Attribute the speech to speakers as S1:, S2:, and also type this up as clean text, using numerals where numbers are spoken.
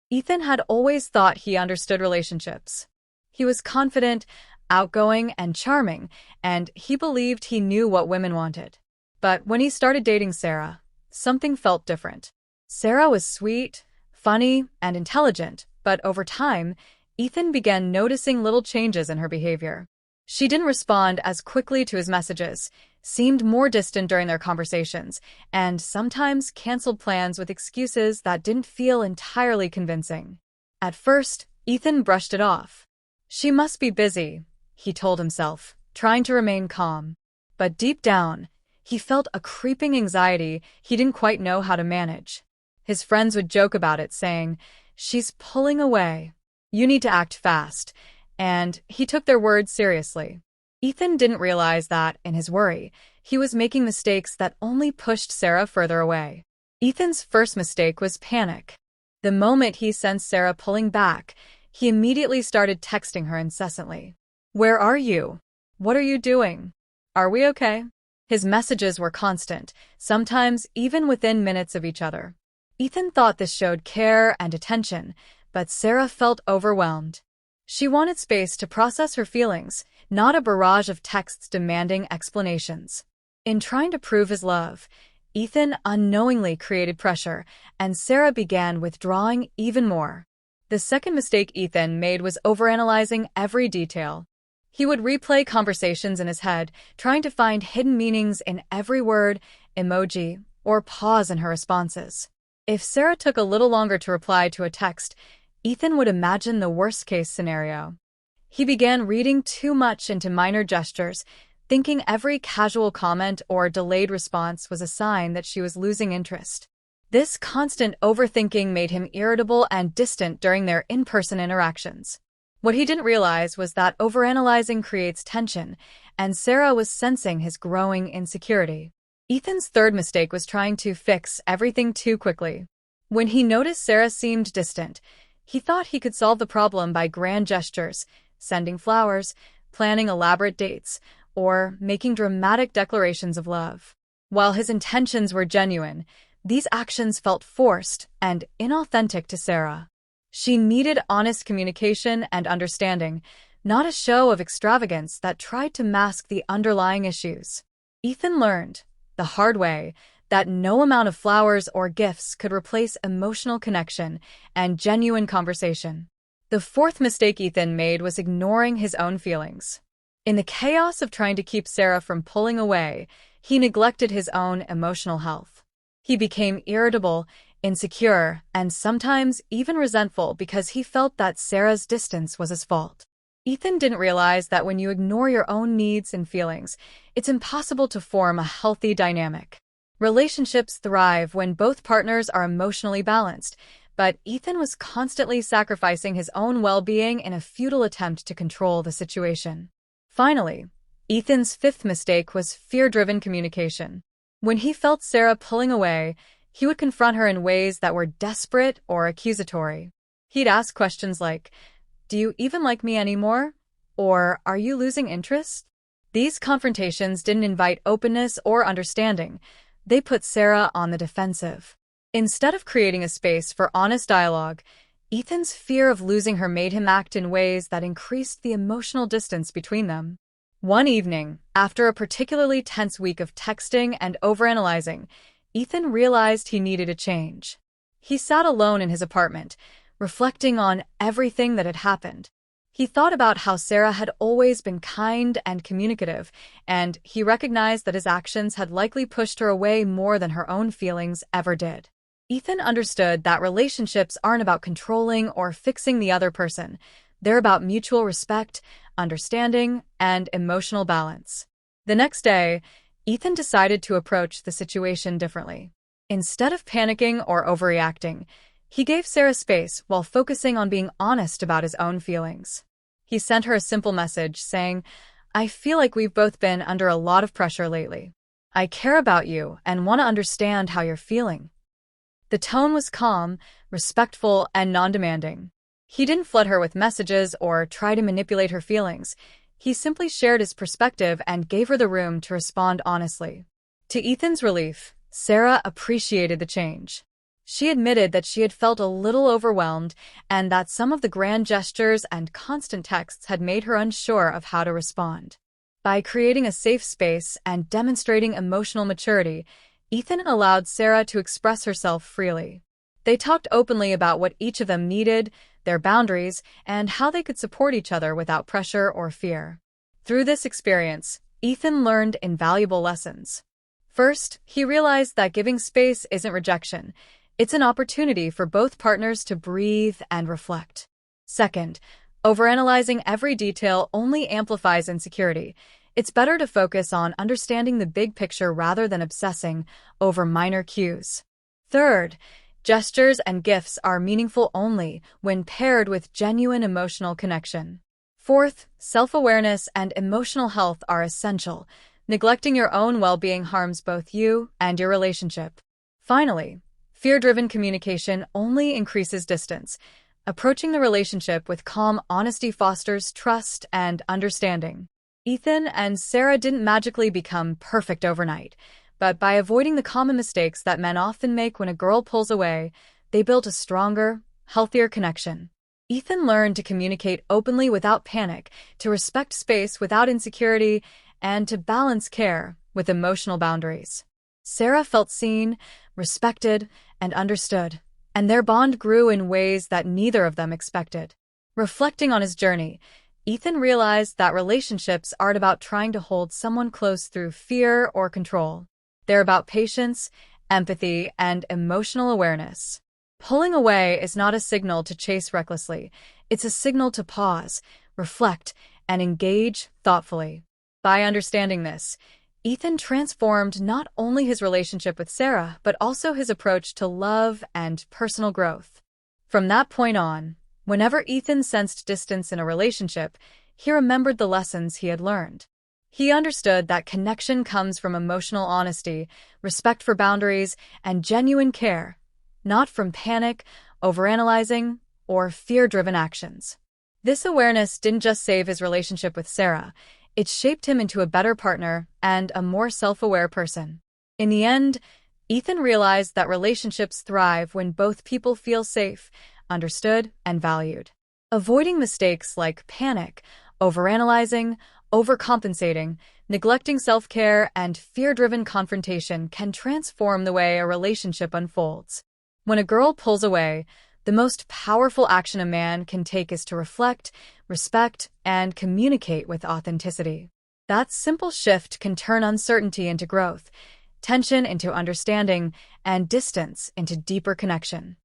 S1: Ethan had always thought he understood relationships. He was confident, outgoing, and charming, and he believed he knew what women wanted. But when he started dating Sarah, something felt different. Sarah was sweet, funny, and intelligent, but over time, Ethan began noticing little changes in her behavior. She didn't respond as quickly to his messages, seemed more distant during their conversations, and sometimes canceled plans with excuses that didn't feel entirely convincing. At first, Ethan brushed it off. She must be busy, he told himself, trying to remain calm. But deep down, he felt a creeping anxiety he didn't quite know how to manage. His friends would joke about it, saying, "She's pulling away. You need to act fast." And he took their words seriously. Ethan didn't realize that, in his worry, he was making mistakes that only pushed Sarah further away. Ethan's first mistake was panic. The moment he sensed Sarah pulling back, he immediately started texting her incessantly. "Where are you? What are you doing? Are we okay?" His messages were constant, sometimes even within minutes of each other. Ethan thought this showed care and attention, but Sarah felt overwhelmed. She wanted space to process her feelings, not a barrage of texts demanding explanations. In trying to prove his love, Ethan unknowingly created pressure, and Sarah began withdrawing even more. The second mistake Ethan made was overanalyzing every detail. He would replay conversations in his head, trying to find hidden meanings in every word, emoji, or pause in her responses. If Sarah took a little longer to reply to a text, Ethan would imagine the worst-case scenario. He began reading too much into minor gestures, thinking every casual comment or delayed response was a sign that she was losing interest. This constant overthinking made him irritable and distant during their in-person interactions. What he didn't realize was that overanalyzing creates tension, and Sarah was sensing his growing insecurity. Ethan's third mistake was trying to fix everything too quickly. When he noticed Sarah seemed distant, he thought he could solve the problem by grand gestures, sending flowers, planning elaborate dates, or making dramatic declarations of love. While his intentions were genuine, these actions felt forced and inauthentic to Sarah. She needed honest communication and understanding, not a show of extravagance that tried to mask the underlying issues. Ethan learned, the hard way, that no amount of flowers or gifts could replace emotional connection and genuine conversation. The fourth mistake Ethan made was ignoring his own feelings. In the chaos of trying to keep Sarah from pulling away, he neglected his own emotional health. He became irritable, insecure, and sometimes even resentful because he felt that Sarah's distance was his fault. Ethan didn't realize that when you ignore your own needs and feelings, it's impossible to form a healthy dynamic. Relationships thrive when both partners are emotionally balanced, but Ethan was constantly sacrificing his own well-being in a futile attempt to control the situation. Finally, Ethan's fifth mistake was fear-driven communication. When he felt Sarah pulling away, he would confront her in ways that were desperate or accusatory. He'd ask questions like, "Do you even like me anymore?" Or, "Are you losing interest?" These confrontations didn't invite openness or understanding. They put Sarah on the defensive. Instead of creating a space for honest dialogue, Ethan's fear of losing her made him act in ways that increased the emotional distance between them. One evening, after a particularly tense week of texting and overanalyzing, Ethan realized he needed a change. He sat alone in his apartment, reflecting on everything that had happened. He thought about how Sarah had always been kind and communicative, and he recognized that his actions had likely pushed her away more than her own feelings ever did. Ethan understood that relationships aren't about controlling or fixing the other person. They're about mutual respect, understanding, and emotional balance. The next day, Ethan decided to approach the situation differently. Instead of panicking or overreacting, he gave Sarah space while focusing on being honest about his own feelings. He sent her a simple message saying, "I feel like we've both been under a lot of pressure lately. I care about you and want to understand how you're feeling." The tone was calm, respectful, and non-demanding. He didn't flood her with messages or try to manipulate her feelings. He simply shared his perspective and gave her the room to respond honestly. To Ethan's relief, Sarah appreciated the change. She admitted that she had felt a little overwhelmed and that some of the grand gestures and constant texts had made her unsure of how to respond. By creating a safe space and demonstrating emotional maturity, Ethan allowed Sarah to express herself freely. They talked openly about what each of them needed, their boundaries, and how they could support each other without pressure or fear. Through this experience, Ethan learned invaluable lessons. First, he realized that giving space isn't rejection. It's an opportunity for both partners to breathe and reflect. Second, overanalyzing every detail only amplifies insecurity. It's better to focus on understanding the big picture rather than obsessing over minor cues. Third, gestures and gifts are meaningful only when paired with genuine emotional connection. Fourth, self-awareness and emotional health are essential. Neglecting your own well-being harms both you and your relationship. Finally, fear-driven communication only increases distance. Approaching the relationship with calm honesty fosters trust and understanding. Ethan and Sarah didn't magically become perfect overnight, but by avoiding the common mistakes that men often make when a girl pulls away, they built a stronger, healthier connection. Ethan learned to communicate openly without panic, to respect space without insecurity, and to balance care with emotional boundaries. Sarah felt seen, respected, and understood, and their bond grew in ways that neither of them expected. Reflecting on his journey, Ethan realized that relationships aren't about trying to hold someone close through fear or control. They're about patience, empathy, and emotional awareness. Pulling away is not a signal to chase recklessly. It's a signal to pause, reflect, and engage thoughtfully. By understanding this, Ethan transformed not only his relationship with Sarah, but also his approach to love and personal growth. From that point on, whenever Ethan sensed distance in a relationship, he remembered the lessons he had learned. He understood that connection comes from emotional honesty, respect for boundaries, and genuine care, not from panic, overanalyzing, or fear-driven actions. This awareness didn't just save his relationship with Sarah, it shaped him into a better partner and a more self-aware person. In the end, Ethan realized that relationships thrive when both people feel safe, understood, and valued. Avoiding mistakes like panic, overanalyzing, overcompensating, neglecting self-care, and fear-driven confrontation can transform the way a relationship unfolds. When a girl pulls away, the most powerful action a man can take is to reflect, respect, and communicate with authenticity. That simple shift can turn uncertainty into growth, tension into understanding, and distance into deeper connection.